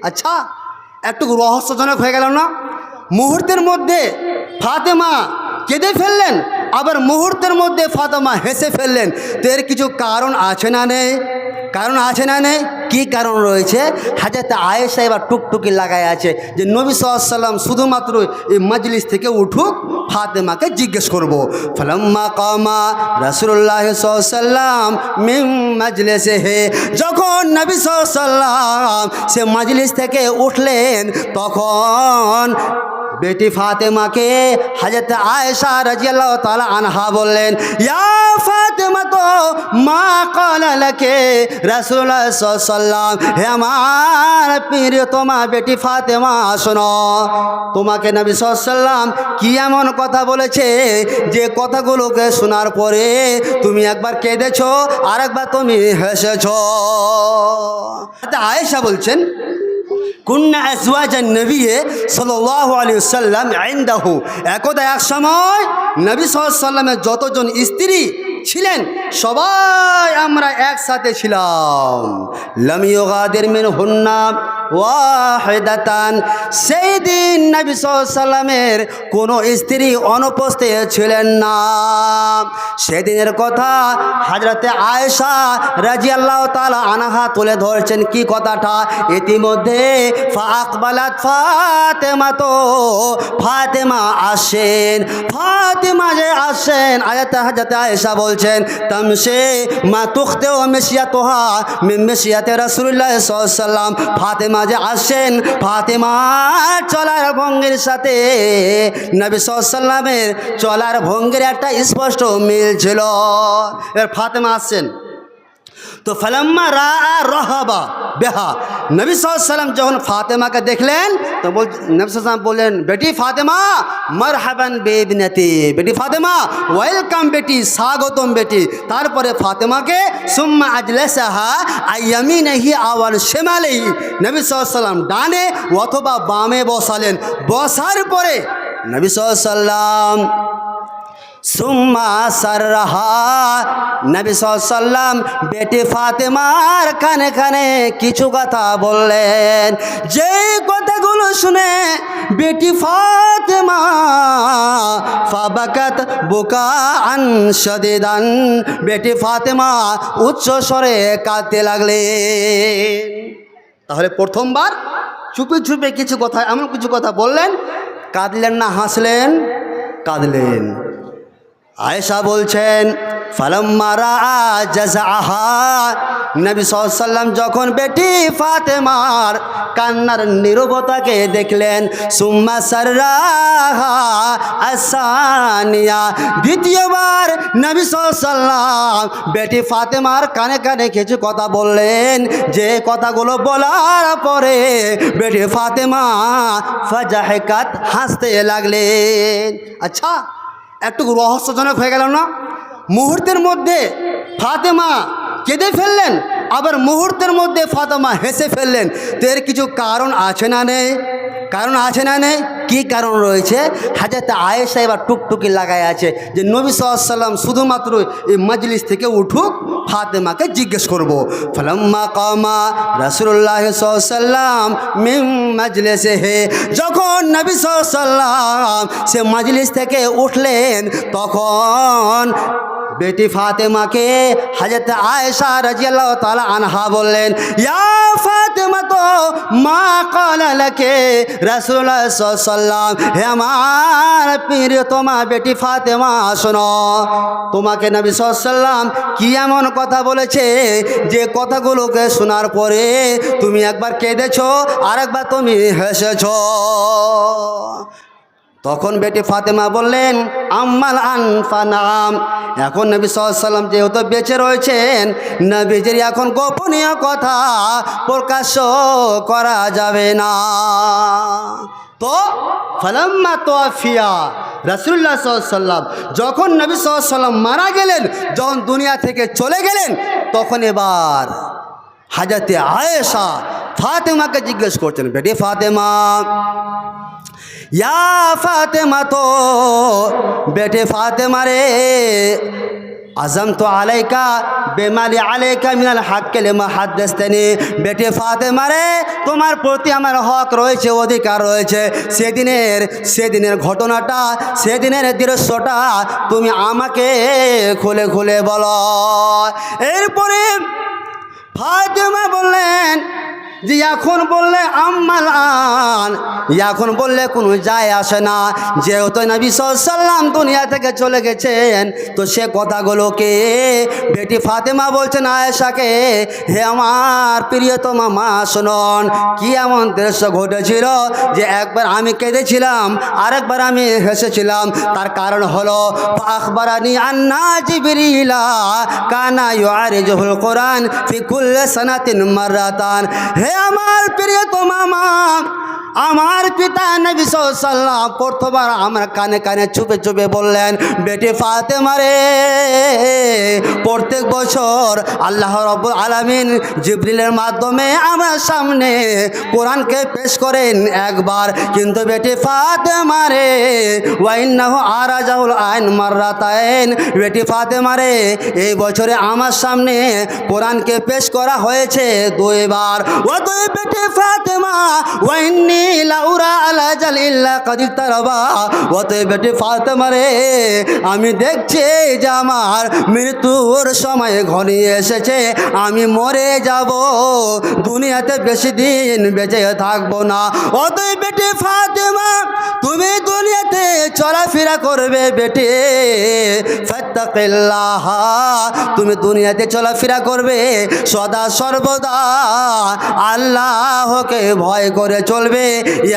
আচ্ছা, একটু রহস্যজনক হয়ে গেল না? মুহূর্তের মধ্যে ফাতেমা কেঁদে ফেললেন, আবার মুহূর্তের মধ্যে ফাতেমা হেসে ফেললেন। তো এর কিছু কারণ আছে না নেই? কারণ আছে না নেই? কী কারণ রয়েছে? হাজরত আয়েশা এবার টুকটুকি লাগায় আছে যে নবী সাল্লাল্লাহু আলাইহি ওয়াসাল্লাম শুধুমাত্র এই মজলিস থেকে উঠুক, ফাতেমাকে জিজ্ঞেস করব। ফালাম্মা কামা রাসূলুল্লাহ সাল্লাল্লাহু আলাইহি ওয়াসাল্লাম মিন মাজলিসিহি, যখন নবী সাল্লাল্লাহু আলাইহি ওয়াসাল্লাম সে মজলিস থেকে উঠলেন, তখন বেটি ফাতেমাকে হযরত আয়েশা রাদিয়াল্লাহু তাআলা আনহা বললেন, ইয়া ফাতেমা তো মা ক্বালা লাকে রাসূলুল্লাহ সাল্লাল্লাহু আলাইহি ওয়াসাল্লাম, হে আমার প্রিয়তমা বেটি ফাতেমা, শোনো, তোমাকে নবী সাল্লাল্লাহু আলাইহি ওয়াসাল্লাম কি এমন কথা বলেছে যে কথাগুলোকে শোনার পরে তুমি একবার কেঁদেছো আর একবার তুমি হেসেছো। আয়েশা বলছেন, কুন্না আজওয়াজান নবী সাল্লাল্লাহু আলাইহি ওয়াসাল্লাম ইনদাহু, একদা এক সময় নবী সাল্লাল্লাহু আলাইহি ওয়াসাল্লামের যতজন স্ত্রী ছিলেন সবাই আমরা একসাথে ছিলাম। লাম ইউগাদির মিনহুন্না ওয়াহিদাতান, সেই দিন নবী সাল্লাল্লাহু আলাইহি ওয়াসাল্লামের কোনো স্ত্রী অনুপস্থিত ছিলেন না। সেদিনের কথা হযরতে আয়েশা রাদিয়াল্লাহু তাআলা আনহা তুলে ধরছেন। কি কথাটা? ইতিমধ্যে ফাকবালাত ফাতেমা, তো ফাতেমা আসেন। ফাতেমা যে আসেন, আয়াতে হযরতে আয়েশা বলছেন, তামশে মা তুখতে ও মেশিয়াতোহা মিন মেশিয়াতে রাসূলুল্লাহ সাল্লাল্লাহু আলাইহি ওয়াসাল্লাম, ফাতেমা যে আসেন, ফাতেমা চলার ভঙ্গির সাথে নবী সাল্লাল্লাহু আলাইহি ওয়াসাল্লামের চলার ভঙ্গির একটা স্পষ্ট মিল ছিল। এর ফাতেমা আসছেন, তো ফালাম্মা রাআ রাহাবা বিহা, নবী সাল্লাল্লাহু আলাইহি ওয়াসাল্লাম যখন ফাতেমাকে দেখলেন, তো নবী সাল্লাল্লাহু আলাইহি ওয়াসাল্লাম বললেন, বেটি ফাতেমা মারহাবান বিবনতি, বেটি ফাতেমা ওয়েলকাম বেটি, স্বাগতম বেটি। তারপরে ফাতেমাকে সুম্মা আজলাসাহা আইয়ামিনিহি আওয়াল শিমালিহি, নবী সাল্লাল্লাহু আলাইহি ওয়াসাল্লাম ডানে অথবা বামে বসালেন। বসার পরে নবী সাল্লাল্লাহু আলাইহি ওয়াসাল্লাম সুম্মা সাররাহা, নবী সাল্লাল্লাহু আলাইহি ওয়াসাল্লাম বেটি ফাতেমার কানে কানে কিছু কথা বললেন। যে কথাগুলো শুনে বেটি ফাতেমা ফাবাকাত বুকাআন শাদীদান, বেটি ফাতেমা উচ্চ স্বরে কাঁদতে লাগলেন। তাহলে প্রথমবার চুপে চুপে কিছু কথা, এমন কিছু কথা বললেন, কাঁদলেন না হাসলেন? কাঁদলেন। আয়েশা বলছেন, ফালাম্মা রাআ জাযআহা, নবী সাল্লাল্লাহু আলাইহি ওয়াসাল্লাম যখন বেটি ফাতেমার কান্নার নীরবতাকে দেখলেন, সুম্মা সাররাহা আসানিয়া, দ্বিতীয়বার নবী সাল্লাল্লাহু আলাইহি ওয়াসাল্লাম বেটি ফাতেমার কানে কানে কিছু কথা বললেন। যে কথাগুলো বলার পরে বেটি ফাতেমা ফাজাহিকাত, হাসতে লাগলেন। আচ্ছা, একটু রহস্যজনক হয়ে গেল না? মুহূর্তের মধ্যে ফাতেমা কেঁদে ফেললেন, আবার মুহূর্তের মধ্যে ফাতেমা হেসে ফেললেন। তো এর কিছু কারণ আছে না নেই? কারণ আছে না নেই? কী কারণ রয়েছে? হাজরত আয়েশা এবার টুকটুকি লাগায় আছে যে নবী সাল্লাল্লাহু আলাইহি ওয়াসাল্লাম শুধুমাত্র এই মজলিস থেকে উঠুক, ফাতেমাকে জিজ্ঞেস করব। ফালাম্মা কামা রাসূলুল্লাহ সাল্লাল্লাহু আলাইহি ওয়াসাল্লাম মিন মাজলিসিহি, যখন নবী সাল্লাল্লাহু আলাইহি ওয়াসাল্লাম সে মজলিস থেকে উঠলেন, তখন বেটি ফাতেমাকে হযরত আয়েশা রাদিয়াল্লাহু তাআলা আনহা বললেন, ইয়া ফাতেমা তো মা ক্বালা লাকে রাসূলুল্লাহ সাল্লাল্লাহু আলাইহি ওয়াসাল্লাম, হে আমার প্রিয়তমা বেটি ফাতেমা, শোনো, তোমাকে নবী সাল্লাল্লাহু আলাইহি ওয়াসাল্লাম কি এমন কথা বলেছে যে কথাগুলোকে শোনার পরে তুমি একবার কেঁদেছো আর একবার তুমি হেসেছো। তখন বেটি ফাতেমা বললেন, আম্মাল আনফানাম, এখন নবী সাল্লাল্লাহু আলাইহি ওয়াসাল্লাম যেহেতু বেঁচে রয়েছেন, নবীজির এখন গোপনীয় কথা প্রকাশ করা যাবে না। তো ফালাম্মা তুওয়াফিয়া রাসূলুল্লাহ সাল্লাল্লাহু আলাইহি ওয়াসাল্লাম, যখন নবী সাল্লাল্লাহু আলাইহি ওয়াসাল্লাম মারা গেলেন, যখন দুনিয়া থেকে চলে গেলেন, তখন এবার হযরতে আয়েশা ফাতেমাকে জিজ্ঞেস করছেন, বেটি ফাতেমা, ইয়া ফাতেমা, তো বেটে ফাতেমা রে, আজম তো আলাইকা বেমালি আলাইকা মিনাল হাক্কেল মুহাদ্দিসতানি, বেটি ফাতেমা রে তোমার প্রতি আমার হক রয়েছে, অধিকার রয়েছে। সেদিনের ঘটনাটা, সেদিনের দৃশ্যটা তুমি আমাকে খুলে খুলে বলো। এরপরে ফাতেমা বললেন যে এখন বললে আম্মাল আন, এখন বললে কোনো যায় আসে না, যেহেতু নবী সাল্লাল্লাহু আলাইহি ওয়াসাল্লাম দুনিয়া থেকে চলে গেছেন, তো সে কথাগুলোকে বেটি ফাতেমা বলছেন আয়েশাকে, হে আমার প্রিয়তমা মা শুনুন, কি এমন দৃশ্য ঘটেছিল যে একবার আমি কেঁদেছিলাম, আরেকবার আমি হেসেছিলাম। তার কারণ হলো আখবারানি আন্না জিবরিলা কানা ইউআরিজুল কোরআন ফি কুল্লি সানাতিন মাররাতান। হে আমার প্রিয়তমা মা, আমার পিতা নবী সাল্লাল্লাহু আলাইহি ওয়াসাল্লাম প্রথমবার আমার কানে কানে চুপে চুপে বললেন, বেটি ফাতেমা রে প্রত্যেক বছর আল্লাহ রাব্বুল আলামিন জিবরিলের মাধ্যমে আমার সামনে কোরআনকে পেশ করেন একবার, কিন্তু বেটি ফাতেমা রে ওয়াইন্নাহু আরাজাহুল আইন মাররাতাইন, বেটি ফাতেমা রে এই বছরে আমার সামনে কোরআনকে পেশ করা হয়েছে দুইবার। ও তুই বেটি ফাতেমা ওয়াইন্নি লাউরা আলা জালিল্লা কাদির তারাবা, ও তুই বেটি ফাতেমা রে আমি দেখছি যে আমার মৃত্যুর সময় ঘনিয়ে এসেছে, আমি মরে যাব, দুনিয়াতে বেশি দিন বেঁচে থাকবো না। ও তুই বেটি ফাতেমা তুমি দুনিয়াতে চলাফেরা করবে বেটি, ফাত্তাকিল্লাহ, তুমি দুনিয়াতে চলাফেরা করবে সদা সর্বদা আল্লাহকে ভয় করে চলবে,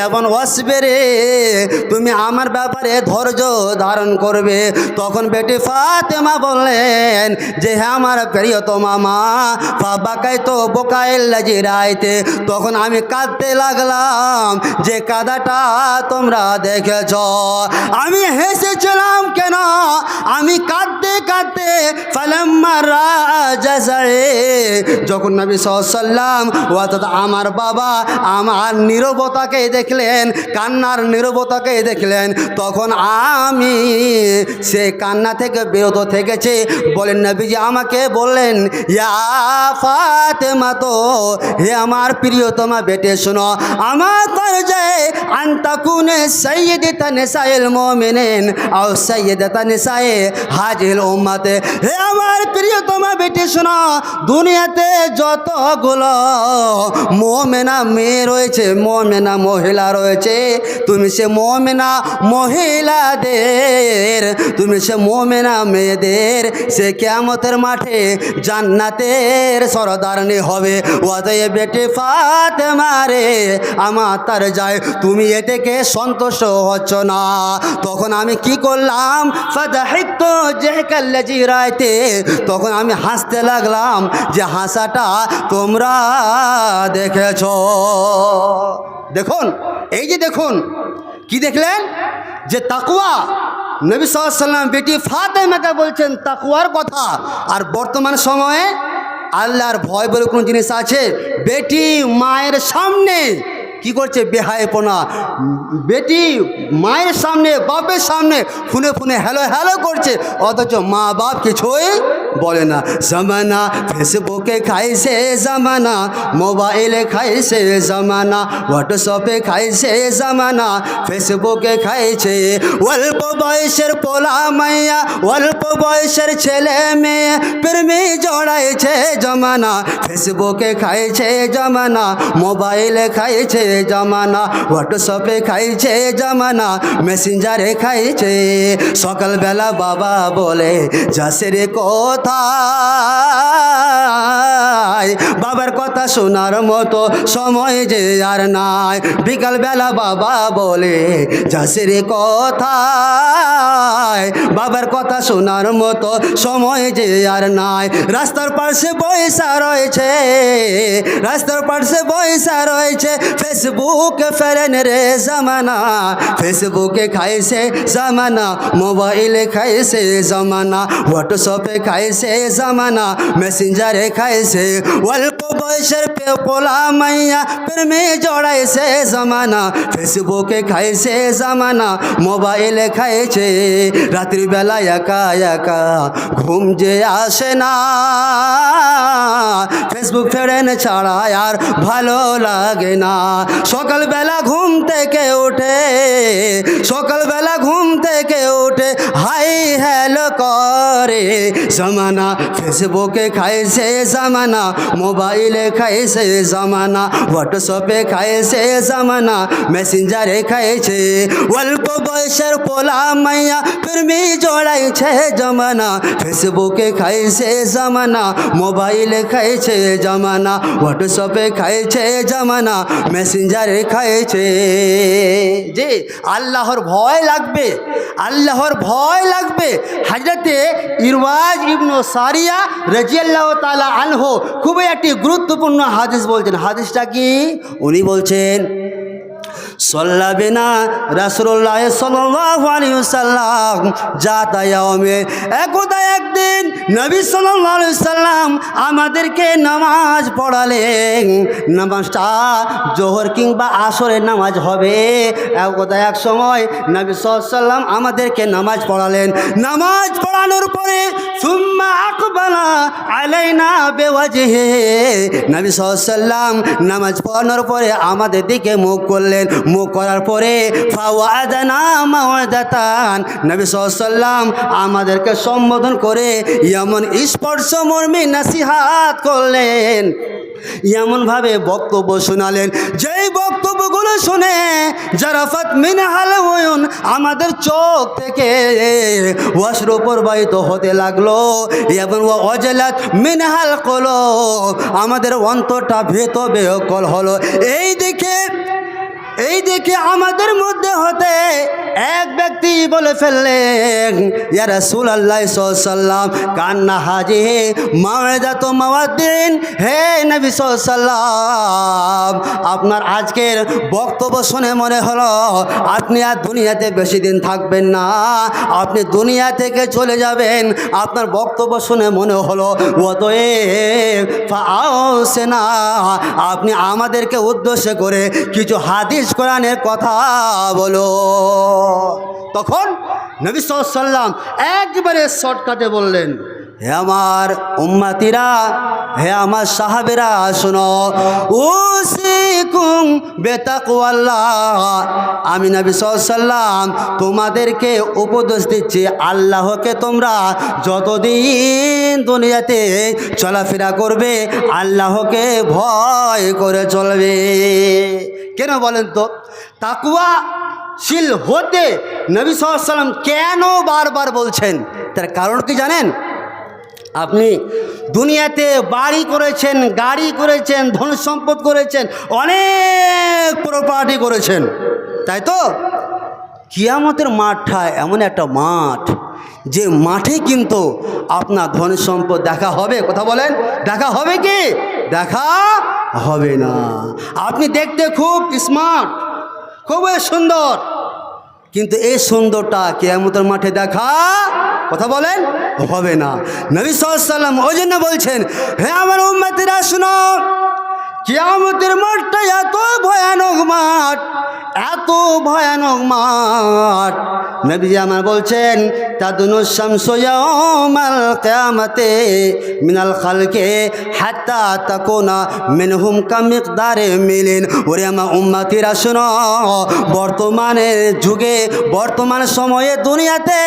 এবং ওয়াসবিরে তুমি আমার ব্যাপারে ধৈর্য ধারণ করবে। তখন বেটি ফাতেমা বললেন যে হ্যাঁ আমার প্রিয়তমা মা, বাকাই তো বোকাইল্লাজি রাইতে, তখন আমি কাঁদতে লাগলাম যে কাদাটা তোমরা দেখেছ। আমি হেসেছিলাম কেন? আমি কাঁদতে কাঁদতে ফালাম্মা রাজায়ে, যখন নবী সাল্লাল্লাহু আলাইহি ওয়াসাল্লাম অর্থাৎ আমার বাবা আমার নীরবতাকে দেখলেন, কান্নার নীরবতাকে দেখলেন, তখন আমি সে কান্না থেকে বিরত থেকেছি। বলেন নবীজি আমাকে বললেন, ইয়া ফাতেমা, তো হে আমার প্রিয়তমা বেটে শোনো, আমার তরজে আনতাকুনে সাইয়্যিদাতা নিসাইল মুমিনিন আও সাইয়্যিদাতা নিসায়ে হাজিল উম্মতে। হে আমার প্রিয়তমা বেটে শোনো, দুনিয়াতে যতগুলো মুমিনা মেয়ে রয়েছে, মুমিনা মহিলা রয়েছে, তুমি সে মুমিনা মহিলাদের, তুমি সে মুমিনা মেয়েদের সে কিয়ামতের মাঠে জান্নাতের সরদারনি হবে। অতএব বেটি ফাতেমা রে আমার তার যায়, তুমি এ থেকে সন্তুষ্ট হচ্ছ না। তখন আমি কি করলাম? ফাদাহিকতু জিহকাল্লাজি রাইতে, তখন আমি হাসতে লাগলাম যে হাসাটা তোমরা দেখেছ। দেখুন, এই যে দেখুন, কি দেখলেন? যে তাকওয়া, নবী সাল্লাল্লাহু আলাইহি ওয়াসাল্লাম বেটি ফাতেমাকে বলছেন তাকওয়ার কথা। আর বর্তমান সময়ে আল্লাহর ভয় বলে কোনো জিনিস আছে? বেটি মায়ের সামনে কি করছে? বেহায়াপনা। বেটি মায়ের সামনে, বাপের সামনে ফোনে ফোনে হ্যালো হ্যালো করছে, অথচ মা বাপ কিছুই বলে না। জামানা ফেসবুকে খাইছে জামানা, মোবাইলে খাইছে জামানা, হোয়াটসঅ্যাপে খাইছে জামানা, ফেসবুকে খাইছে। অল্প বয়সের পোলা মাইয়া, অল্প বয়সের ছেলে মেয়ে প্রেমে জড়াইছে জামানা, ফেসবুকে খাইছে জামানা, মোবাইলে খাইছে জামানা, হোয়াটসঅ্যাপে খাইছে জামানা, মেসেঞ্জারে খাইছে। সকালবেলা বাবা বলে যাচ্ছে রে কোথায়, বাবার কথা শোনার মতো সময় যে আর নাই। বিকালবেলা বাবা বলে যাচ্ছে রে কোথায়, বাবার কথা শোনার মতো সময় যে আর নাই। রাস্তার পাশে বৈশা রয়েছে, রাস্তার পাশে বৈশা রয়েছে, ফেসবুক ফেরেন রে জামানা ফেসবুকে খাইছে জামানা মোবাইলে খাইছে জামানা হোয়াটসঅ্যাপে খাইছে জামানা মেসেঞ্জারে খাইছে অল্প বয়সের পোলা মাইয়া প্রেমে জড়াইছে জামানা ফেসবুকে খাইছে জামানা মোবাইলে খাইছে রাত্রিবেলা একা একা ঘুম যে আসে না ফেসবুক ফ্রেন্ড ছাড়া আর ভালো লাগে না সকালবেলা ঘুম থেকে উঠে হাই হ্যালো করে জামানা ফেসবুকে খাইছে জামানা মোবাইলে খাইছে জামানা হোয়াটসঅ্যাপে খাইছে জামানা মেসেঞ্জারে খাইছে অল্প বয়সের পোলা মাইয়া প্রেমে জড়াইছে জামানা ফেসবুকে খাইছে জামানা মোবাইলে খাইছে জামানা হোয়াটসঅ্যাপে খাইছে জামানা মেসেঞ্জারে খাইছে যে আল্লাহর ভয় লাগবে হযরতে ইরবাজ ইবনে সারিয়া রাদিয়াল্লাহু তাআলা আনহু খুবই একটি গুরুত্বপূর্ণ হাদিস বলছেন হাদিসটা কি উনি বলছেন সল্লা বিনা রাসূলুল্লাহ সাল্লাল্লাহু আলাইহি ওয়াসাল্লাম জাতা ইয়াউমে একদিন নবী সাল্লাল্লাহু আলাইহি ওয়াসাল্লাম আমাদেরকে নামাজ পড়ালেন নামাজটা জোহর কিংবা আসরের নামাজ হবে এক সময় নবী সাল্লাল্লাহু আলাইহি ওয়াসাল্লাম আমাদেরকে নামাজ পড়ালেন নামাজ পড়ানোর পরে সুম্মা আকবালা আলাইনা বিওয়াজহি নবী সাল্লাল্লাহু আলাইহি ওয়াসাল্লাম নামাজ পড়ানোর পরে আমাদের দিকে মুখ করলেন মুখ করার পরে ফাওয়াদানা মাওয়াদাতান নবী সাল্লাল্লাহু আলাইহি ওয়াসাল্লাম আমাদেরকে সম্বোধন করে এমন স্পর্শমর্মী নসিহত করলেন এমনভাবে বক্তব্য শোনালেন যেই বক্তব্যগুলো শুনে জারাফাত মিনহাল উয়ুন আমাদের চোখ থেকে অশ্রু প্রবাহিত হতে লাগলো এবং ওয়াজলাত মিনহাল কুলুব আমাদের অন্তরটা ভীত বিহ্বল হলো এই দেখে আমাদের মধ্যে হতে এক ব্যক্তি বলে ফেললেন ইয়া রাসূলুল্লাহ সাল্লাল্লাহু আলাইহি ওয়াসাল্লাম কান্না হাজি মাওয়াদাতু মাওয়াদ্দিন হে নবী সাল্লাল্লাহু আলাইহি ওয়াসাল্লাম আপনার আজকের বক্তব্য শুনে মনে হলো আপনি আর দুনিয়াতে বেশি দিন থাকবেন না আপনি দুনিয়া থেকে চলে যাবেন আপনার বক্তব্য শুনে মনে হলো অতএব ফাআউসনা আপনি আমাদেরকে উদ্দেশ্য করে কিছু হাদিস কোরআনের কথা বলো তখন নবী সাল্লাল্লাহু আলাইহি ওয়াসাল্লাম একবারে শর্টকাটে বললেন হে আমার উম্মতিরা হে আমার সাহাবেরা শোনো উসিকুম বিতাকওয়াল্লাহ আমি নবী সাল্লাল্লাহু আলাইহি ওয়াসাল্লাম তোমাদেরকে উপদেশ দিচ্ছি আল্লাহকে তোমরা যতদিন দুনিয়াতে চলাফেরা করবে আল্লাহকে ভয় করে চলবে কেন বলেন তো তাকওয়াশীল হতে নবী সাল্লাল্লাহু আলাইহি ওয়াসাল্লাম কেন বারবার বলছেন তার কারণ কি জানেন আপনি দুনিয়াতে বাড়ি করেছেন গাড়ি করেছেন ধন সম্পদ করেছেন অনেক প্রপার্টি করেছেন তাই তো কিয়ামতের মাঠটা এমন একটা মাঠ যে মাঠে কিন্তু আপনার ধন সম্পদ দেখা হবে কথা বলেন দেখা হবে কি দেখা হবে না আপনি দেখতে খুব স্মার্ট খুবই সুন্দর কিন্তু এই সুন্দরটা কিয়ামতের মাঠে দেখা কথা বলেন হবে না নবী সাল্লাল্লাহু আলাইহি ওয়াসাল্লাম ওই জন্য বলছেন হে আমার উম্মতিরা শুনো কিয়ামতের মাঠটা এত ভয়ানক মাঠ নবী আমার বলছেন তাদুনুস শামসু ইয়াউমাল কিয়ামাতে মিনাল খালকি হাত্তা তাকুনা মিনহুম কামিকদারে মিলিন ওরে আমার উম্মতিরা শুনো বর্তমানের যুগে বর্তমান সময়ে দুনিয়াতে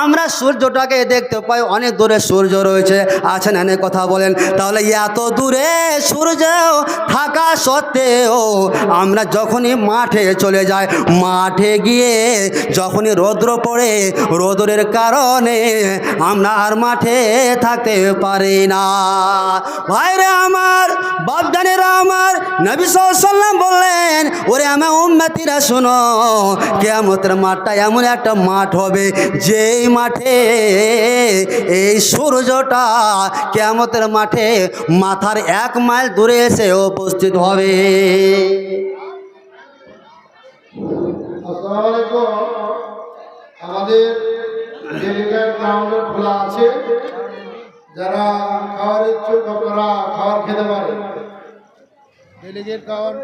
আমরা সূর্যটাকে দেখতে পাই অনেক দূরে সূর্য রয়েছে আছেন এনে কথা বলেন তাহলে এত দূরে সূর্য থাকা সত্ত্বেও আমরা যখনই মাঠে চলে যাই মাঠে গিয়ে যখনই রৌদ্র পড়ে রৌদ্রের কারণে আমরা আর মাঠে থাকতে পারি না ভাইরে আমার বাপজানেরা আমার নবী সাল্লাল্লাহু আলাইহি ওয়াসাল্লাম বললেন ওরে আমার উম্মতিরা শোনো কিয়ামতের মাঠটা এমন একটা মাঠ হবে যেই মাঠে এই সূর্যটা কিয়ামতের মাঠে মাথার 1 মাইল দূরে এসে উপস্থিত হবে যারা খাওয়ার ইচ্ছুক আপনারা খাবার খেতে পারেন। ডেলিগেট খাওয়ার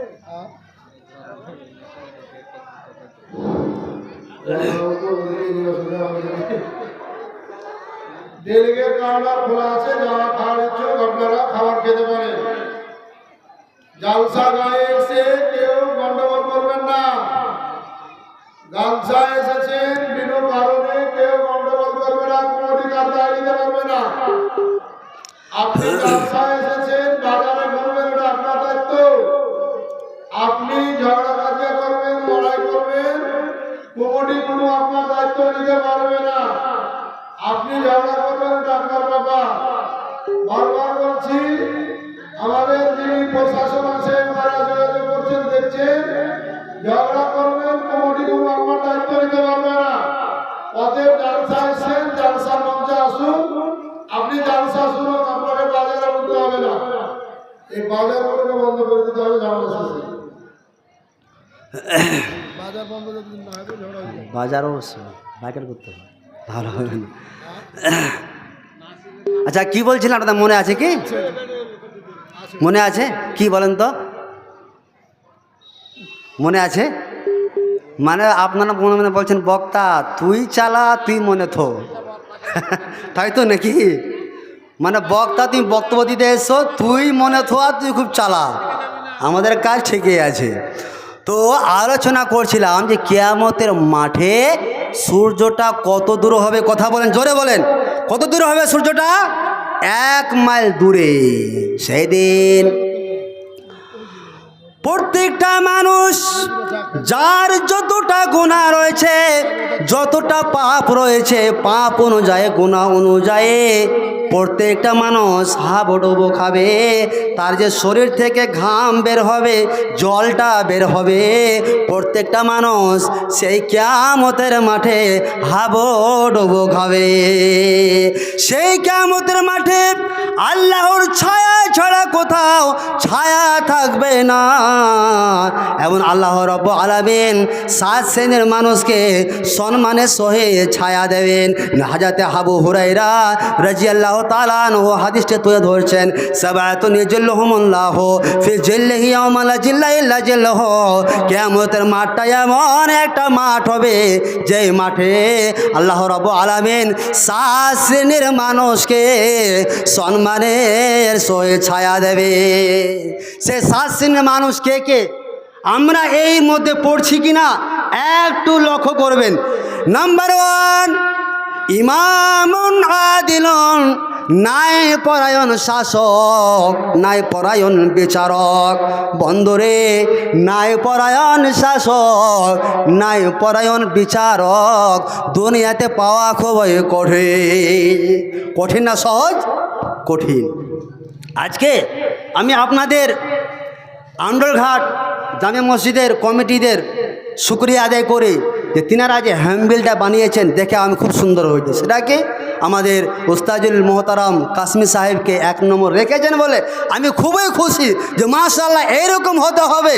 ডেলিগেট কাউন্টার খোলা আছে, যারা খাওয়ার ইচ্ছুক আপনারা খাবার খেতে পারেন। জালসা গায়ে এসে কেউ গন্ডগোল করবেন না। জালসা এসেছেন বিনা কারণে কেউ গন্ডগোল করবে না, কোনো অধিকার দায় দিতে পারবে না। আপনি জালসা এসেছেন বাজারে করবেন, এটা আপনার দায়িত্ব। আপনি ঝগড়া কাজিয়া করবেন, লড়াই করবেন, কমিটি কোনো আপনার দায়িত্ব নিতে পারবে না। আপনি ঝগড়া করবেন, এটা আপনার ব্যাপার। বারবার বলছি, আমাদের যিনি প্রশাসন আছে তারা যোগাযোগ করছেন, দেখছেন, ঝগড়া করবেন, কমিটি কোনো আপনার দায়িত্ব নিতে পারবে না। অতএব জালসা এসেছেন, জালসা মঞ্চে আসুন, আপনি জালসা শুনুন, আপনাকে বাজারে উঠতে হবে না। এই বাজারগুলোকে বন্ধ করে দিতে হবে ঝগড়া শেষে। বাজার বন্ধ যদি না হয় ঝগড়া হবে, বাজারও বাইকার করতে হবে, ভালো হবে না। আচ্ছা কি বলছিলেন আপনাদের মনে আছে কি? মনে আছে কি বলেন তো? মনে আছে? মানে আপনারা মনে মনে বলছেন বক্তা তুই চালা তুই মনে থো, তাই তো নাকি? মানে বক্তা তুমি বক্তব্য দিতে এসো, তুই মনে থো আর তুই খুব চালা, আমাদের কাজ ঠিকই আছে। তো আলোচনা করছিলাম যে কিয়ামতের মাঠে সূর্যটা কত দূর হবে, কথা বলেন, জোরে বলেন, কত দূর হবে সূর্যটা? 1 মাইল দূরে। সেই দিন প্রত্যেকটা মানুষ যার যতটা গুনাহ রয়েছে, যতটা পাপ রয়েছে, পাপ অনুযায়ী গুনাহ অনুযায়ী প্রত্যেকটা মানুষ হাবুডুবু খাবে। তার যে শরীর থেকে ঘাম বের হবে, জলটা বের হবে, প্রত্যেকটা মানুষ সেই কিয়ামতের মাঠে হাবুডুবু খাবে। সেই কিয়ামতের মাঠে আল্লাহর ছায়া ছাড়া কোথাও ছায়া থাকবে না। এবং আল্লাহ রাব্বুল আলামিন 7 শ্রেণীর মানুষকে সম্মানের সহে ছায়া দেবেন। হযরত আবু হুরায়রা রাদিয়াল্লাহু তাআলা আনহু হাদিসটা তুলে ধরছেন, সাবাতুন ইয়াজুল্লুহুমুল্লাহু ফি জিল্লিহি ইয়াওমা লা জিল্লা ইল্লা জিল্লুহু। কিয়ামতের মাঠটা এমন একটা মাঠ হবে যেই মাঠে আল্লাহ রাব্বুল আলামিন 7 শ্রেণীর মানুষকে সম্মানের সহে ছায়া দেবে। সে 7 শ্রেণীর মানুষ কে কে আমরা এই মধ্যে পড়ছি কিনা একটু লক্ষ্য করবেন। নাম্বার 1, ইমামুন আদিলুন, ন্যায় পরায়ণ শাসক, ন্যায় পরায়ণ বিচারক। বন্দরে ন্যায় পরায়ণ শাসক, ন্যায় পরায়ণ বিচারক দুনিয়াতে পাওয়া খুবই কঠিন। কঠিন না সহজ? কঠিন। আজকে আমি আপনাদের আন্দোলঘাট জামে মসজিদের কমিটিদের শুকরিয়া আদায় করে যে তিনারা যে হ্যান্ডবিলটা বানিয়েছেন দেখে আমি খুব সুন্দর হয়েছে। সেটাকে আমাদের উস্তাজুল মোহতারাম কাশ্মীর সাহেবকে 1 নম্বর রেখেছেন বলে আমি খুবই খুশি যে মাশাআল্লাহ এইরকম হতে হবে।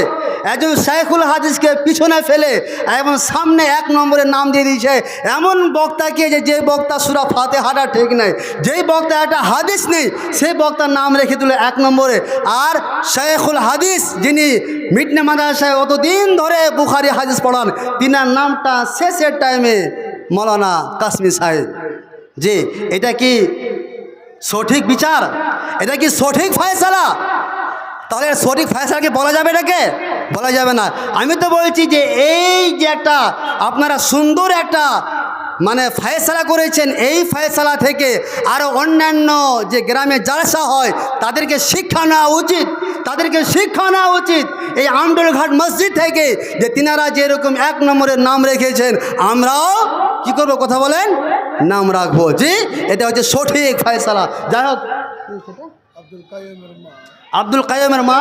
একজন শাইখুল হাদিসকে পিছনে ফেলে এবং সামনে 1 নম্বরের নাম দিয়ে দিয়েছে এমন বক্তাকে, যে বক্তা সূরা ফাতিহাটা ঠিক নাই, যেই বক্তা একটা হাদিস নেই, সেই বক্তার নাম রেখে দিল 1 নম্বরে। আর শাইখুল হাদিস যিনি মিটনে মাদ্রাসায় অতদিন ধরে বুখারী হাদিস পড়ান, তিনার নামটা শেষের টাইমে মৌলানা কাশ্মীর সাহেব। যে এটা কি সঠিক বিচার? এটা কি সঠিক ফয়সালা? তাহলে সঠিক ফয়সালাকে বলা যাবে, এটাকে বলা যাবে না। আমি তো বলছি যে এই যে একটা আপনারা সুন্দর একটা মানে ফয়সালা করেছেন, এই ফয়সালা থেকে আরও অন্যান্য যে গ্রামে জালসা হয় তাদেরকে শিক্ষা নেওয়া উচিত, তাদেরকে শিক্ষা নেওয়া উচিত এই আমডোলঘাট মসজিদ থেকে, যে তিনারা যেরকম 1 নম্বরের নাম রেখেছেন আমরাও কি করব, কথা বলেন, নাম রাখবো। জি, এটা হচ্ছে সঠিক ফয়সালা। যাই হোক, আব্দুল কাইয়ুমের মা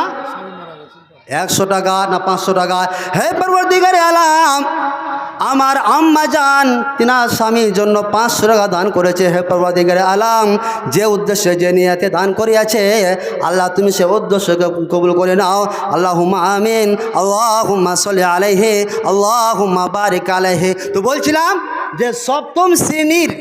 100 টাকা না 500 টাকা। হে পরবর্তীকারে আলাম, আমার আম্মা জান তিনার স্বামীর জন্য 500 টাকা দান করেছে। হে পরবর্তীকারে আলাম, যে উদ্দেশ্যে যে নিয়তে দান করিয়াছে আল্লাহ তুমি সে উদ্দেশ্যকে কবুল করে নাও। আল্লাহুম্মা আমিন, আল্লাহুম্মা সাল্লি আলাইহি, আল্লাহুম্মা বারিক আলাইহি। তো বলছিলাম যে 7ম শ্রেণীর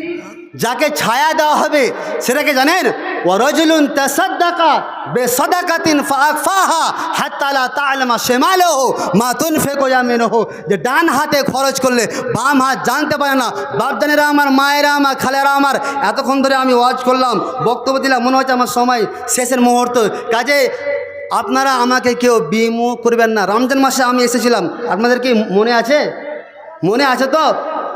যাকে ছায়া দেওয়া হবে সেটাকে জানেন, ওয়ারাজুলুন তাসাদ্দাকা বিসাদাকাতিন ফাআকফাহা হাত্তা লা তা'লামা শিমালুহু মা তুনফিকু ইয়ামিনুহু, যে ডান হাতে খরচ করলে বাম হাত জানতে পারে না। বাপজানেরা আমার, মায়েরা আমার, খালেরা আমার, এতক্ষণ ধরে আমি ওয়াজ করলাম, বক্তব্য দিলাম, মনে হচ্ছে আমার সময় শেষের মুহূর্ত। কাজে আপনারা আমাকে কেউ বিমুখ করবেন না। রমজান মাসে আমি এসেছিলাম, আপনাদের কি মনে আছে? মনে আছে তো?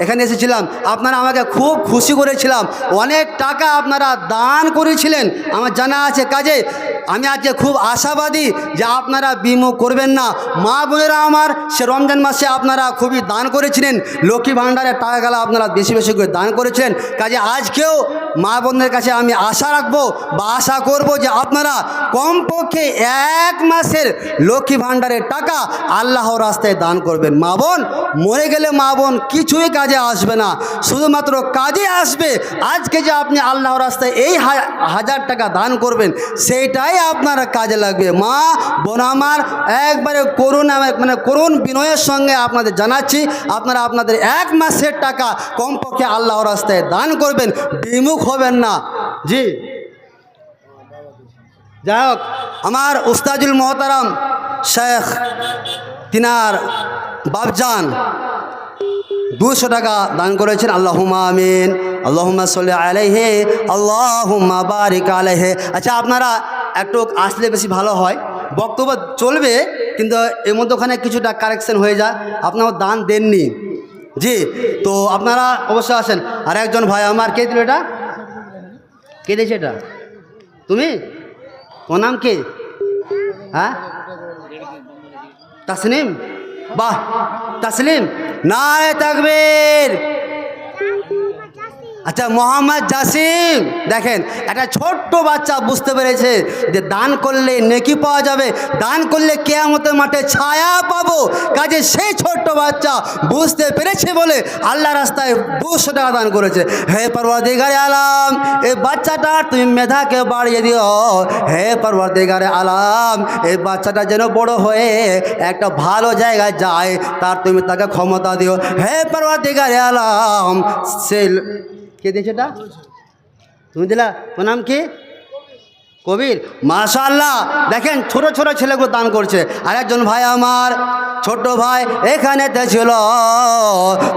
এখানে এসেছিলাম, আপনারা আমাকে খুব খুশি করেছিলাম, অনেক টাকা আপনারা দান করেছিলেন, আমার জানা আছে। কাজে আমি আজকে খুব আশাবাদী যে আপনারা বিমুখ করবেন না। মা বোনেরা আমার, সে রমজান মাসে আপনারা খুবই দান করেছিলেন, লক্ষ্মী ভাণ্ডারের টাকাগুলো আপনারা বেশি বেশি করে দান করেছিলেন। কাজে আজকেও মা বোনদের কাছে আমি আশা রাখবো বা আশা করব যে আপনারা কমপক্ষে 1 মাসের লক্ষ্মী ভাণ্ডারের টাকা আল্লাহর রাস্তায় দান করবেন। মা বোন মরে গেলে মা বোন কিছুই কাজে আসবে না, শুধুমাত্র কাজে আসবে আজকে যে আপনি আল্লাহর রাস্তায় এই 1000 টাকা দান করবেন, সেইটাই আপনার কাজে লাগবে। মা বোন আমার, একবারে করুণ বিনয়ের সঙ্গে আপনাদের জানাচ্ছি, আপনারা আপনাদের 1 মাসের টাকা কমপক্ষে আল্লাহর রাস্তায় দান করবেন, বিমুখ হবেন না। জি, যাই হোক, আমার উস্তাজুল মোহতারাম শেখ তিনার বাপজান 200 টাকা দান করেছেন। আল্লাহুম্মা আমিন, আল্লাহুম্মা সাল্লি আলাইহি, আল্লাহুম্মা বারিক আলাইহি। আচ্ছা, আপনারা একটু আসলে বেশি ভালো হয়, বক্তব্য চলবে কিন্তু এর মধ্যে ওখানে কিছুটা কারেকশন হয়ে যায়, আপনারাও দান দেননি। জি, তো আপনারা অবশ্যই আসেন। আর একজন ভাই আমার, কে দিল এটা? কে দিয়েছে এটা? তুমি? তোমার নাম কি? হ্যাঁ, তাসনিম? বাহ, তাসলিম, নারে তাকবীর। আচ্ছা, মোহাম্মদ জাসিম, দেখেন একটা ছোট্ট বাচ্চা বুঝতে পেরেছে যে দান করলে নেকি পাওয়া যাবে, দান করলে কিয়ামতের মাঠে ছায়া পাবো। কাজে সেই ছোট্ট বাচ্চা বুঝতে পেরেছে বলে আল্লাহ রাস্তায় 200 টাকা দান করেছে। হে পরওয়ারদিগারে আলাম, এই বাচ্চাটা তুমি মেধাকে বাড়িয়ে দিও। হে পরওয়ারদিগারে আলাম, এই বাচ্চাটা যেন বড় হয়ে একটা ভালো জায়গায় যায়, তার তুমি তাকে ক্ষমতা দিও। হে পরওয়ারদিগারে আলাম, সে কে দিয়েছে এটা? তুমি দিলা? তোর নাম কি? কবির। মাশাআল্লাহ, দেখেন ছোট ছোট ছেলেগুলো দান করছে। আর একজন ভাই আমার, ছোট ভাই, এখানেতে ছিল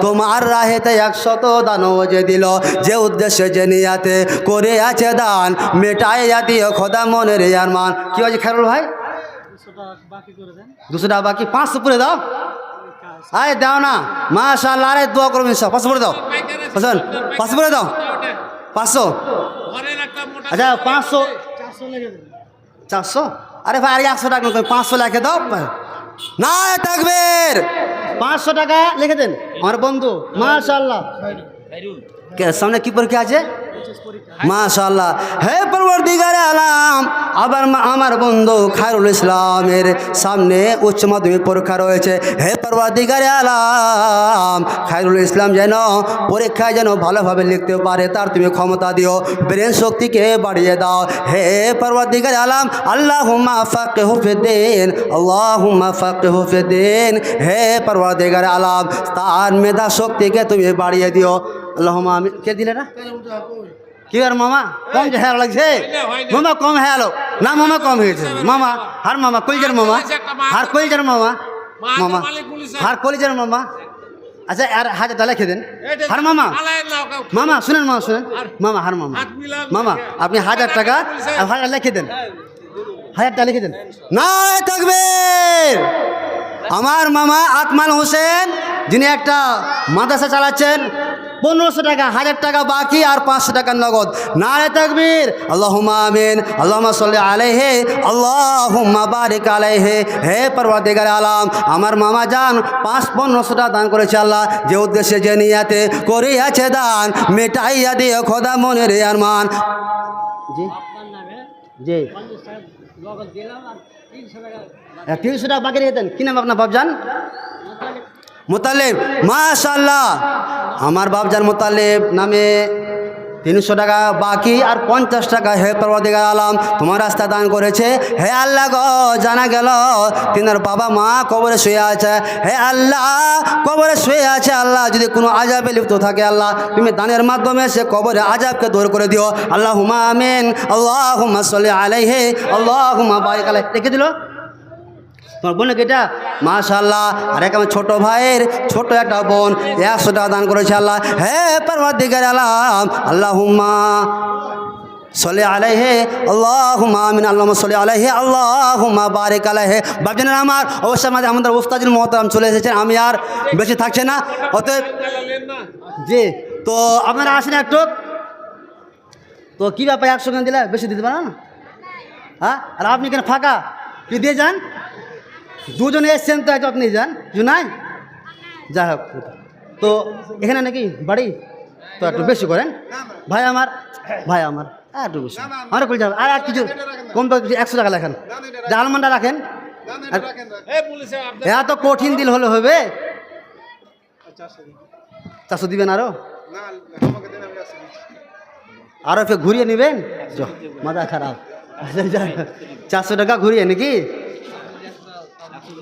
তোমার রাহেতে 100 দানও যে দিল, যে উদ্দেশ্যে যে নিয়াতে করে আছে দান, মেটাই জাতীয় খোদা মনের আরমান। কি হয়েছে খেরুল ভাই? 200 টাকা বাকি, 500 করে দাও। আরে দাও না, মাশাআল্লাহ, আরে দোয়া করবেন সব। 500 করে দাও, 500 করে দাও, 500। আচ্ছা, 500, 400। আরে ভাই, আরে 100 টাকা 500 লিখে দাও। না তাকবীর, 500 টাকা লিখে দেন আমার বন্ধু। মাশাআল্লাহ, সামনে কি পরীক্ষা আছে? মাশাআল্লাহ। হে পরওয়ারদিগারে আলাম, আবার আমার বন্ধু খায়রুল ইসলামের সামনে উচ্চ মাধ্যমিক পরীক্ষা রয়েছে। হে পরওয়ারদিগারে আলাম, খায়রুল ইসলাম যেন পরীক্ষায় যেন ভালোভাবে লিখতে পারে, তার তুমি ক্ষমতা দিও, ব্রেন শক্তিকে বাড়িয়ে দাও। হে পরওয়ারদিগারে আলাম, আল্লাহুম্মা ফাকিহু ফিদ্দীন, আল্লাহুম্মা ফাকিহু ফিদ্দীন। হে পরওয়ারদিগারে আলাম, তার মেধা শক্তিকে তুমি বাড়িয়ে দিও। আল্লাহুম্মা আমিন। কে দিলে না? কি আর মামা কম যে হ্যাঁ লাগছে? মামা কম হ্যাঁ না, মামা কম হয়েছে। মামা হার, মামা কলিজার মামা, হার কলিজার মামা, মামা হার কলিজার মামা। আচ্ছা, আর 1000 টাকা লিখে দেন। হার মামা, মামা শুনেন, মামা শুনেন, মামা হার মামা, মামা আপনি 1000 টাকা 1000 লিখে দেন, 1000 টাকা লিখে দেন। না তাকবীর। আমার মামা আতমান হোসেন, যিনি একটা মাদ্রাসা চালাচ্ছেন, 1500 টাকা, 1000 টাকা বাকি আর 500 টাকা নগদ। নারে তাকবীর, আল্লাহুম্মা আমিন, আল্লাহুম্মা সাল্লি আলাইহি, আল্লাহুম্মা বারিক আলাইহি। হে পরওয়ারদিগারে আলাম, আমার মামা জান 1500 টাকা দান করেছে। আল্লাহ যে উদ্দেশ্যে যে নিয়াতে করিয়াছে দান, মেটাইয়া দিয়ে খোদা মনের আরমান। জি জি, 300 টাকা বাকি রেখে দেন। কি নাম আপনার বাপজান? মোতালেব। মাশাআল্লাহ, আমার বাপজান মোতালেব নামে 300 টাকা বাকি আর 50 টাকা হে পরবর্তীকার আলম তোমার রাস্তা দান করেছে। হে আল্লাহ গো, জানা গেল তিনার বাবা মা কবরে শুয়ে আছে। হে আল্লাহ, কবরে শুয়ে আছে আল্লাহ, যদি কোনো আজাবে লিপ্ত থাকে আল্লাহ তুমি দানের মাধ্যমে সে কবরে আজাবকে দূর করে দিও। আল্লাহুম্মা আমিন। আল্লাহুম্মা সাল্লি আলাইহি আল্লাহুম্মা বারিক আলাইহি। দেখে দিল তোমার বোন এটা মাশাআল্লাহ। আর এক আমার ছোট ভাইয়ের ছোট একটা বোন 100 টাকা দান করেছে আল্লাহ। হে পরওয়ারদিগার আলম আল্লাহুম্মা সাল্লি আলাইহি আল্লাহুম্মা আমিন। আল্লাহুম্মা সাল্লি আলাইহি আল্লাহুম্মা বারিক আলাইহি। বাপজানেরা আমার, অবশ্যই আমাদের উস্তাদুল মুহতারাম চলে এসেছেন, আমি আর বেশি থাকছে না। অতএব জি, তো আপনারা আসেন একটু। তো কী ব্যাপার 100 টাকা দিলে বেশি দিতে পারেন না? হ্যাঁ, আর আপনি কেন ফাঁকা কি দিয়ে যান? দুজনে এসছেন তো একটু আপনি যান, কিছু নাই। যাই হোক, তো এখানে নাকি বাড়ি, তো একটু বেশি করেন ভাই আমার, ভাই আমার একটু বেশি আমার করে যাবেন। আর কিছু কম তো 100 টাকা লেখেন, জালমানটা রাখেন। এত কঠিন দিল হলে হবে? 400 দিবেন আরো একটু ঘুরিয়ে নেবেন, মাথা খারাপ। 400 টাকা ঘুরিয়ে নাকি?